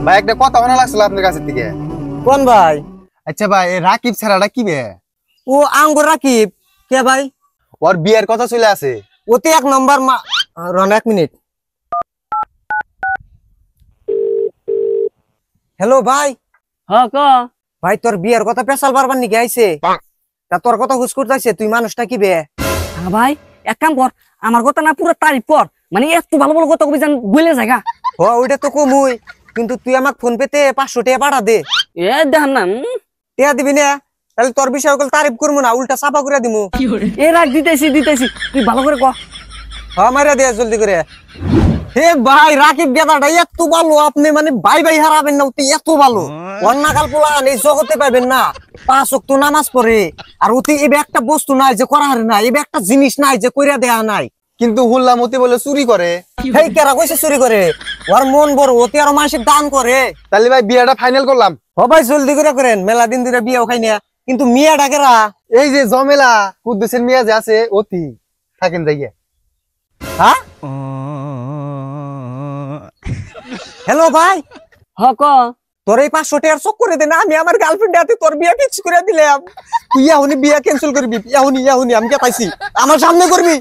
ভাই একটা কথা শোনা লাগছিল আপনার কাছে থেকে। কোন ভাই? আচ্ছা ভাই, এই রাকিব ছাড়াটা কি বে? ও আঙ্গুর রাকিব কে ভাই? ওর বিয়ের কথা চলে আছে। ওতে এক নম্বর রন, 1 মিনিট। হ্যালো ভাই। হ্যাঁ ক ভাই তোর বিয়ের কথা পেশাল বারবার নিকে আইছে। তা তোর কথা হুস করতেছে, তুই মানুষটা কি বে? হ্যাঁ ভাই, এক কাম কর, আমার কথা না পুরো তারিফ কর, মানে এত ভালো ভালো কথা কবি জান বলে জায়গা। হ ওইটা তো কমুই, কিন্তু তুই আমাকে ফোন পেতে 500 টাকা পাঠা দে। এ দেখান না টাকা দিবি না? তাহলে তোর বিষয় ওগুলো তারিফ করবো না, উল্টা চাপা করে দিমু। এ রাখ, দিতেছি তুই ভালো করে ক। হ্যাঁ মারিয়া দে জলদি করে। হে ভাই রাকিব গেদাটা এত ভালো, আপনি মানে ভাই ভাই হারাবেন না, অতি এত ভালো। অন্যকাল পোলা এই জগতে পাইবেন না। 5 ওয়াক্ত নামাজ পড়ে, আর অতি এবে একটা বস্তু নাই যে করা হারে না, এবে একটা জিনিস নাই যে কইরা দেয়া নাই। কিন্তু হুল্লা মতি বলে চুরি করে। হেই কেরা কইছে চুরি করে? ওর মন বড়, অতি আরো মানুষের দান করে। তাহলে ভাই বিয়েটা ফাইনাল করলাম। হ ভাই জলদি করে করেন, মেলা দিন ধরে বিয়েও খাই না। কিন্তু মিয়া ডাকেরা এই যে জমেলা কুদ্দুসের মিয়া যে আছে অতি থাকেন যাইয়া। হ্যাঁ। হ্যালো ভাই, হ ক তোর এই 500 টাকার চোখ করে দে না, আমি আমার গার্লফ্রেন্ড হাতে তোর বিয়ে ফিক্স করে দিলাম। তুই এখনই বিয়ে ক্যান্সেল করবি, এখনই আমি কে পাইছি আমার সামনে করবি।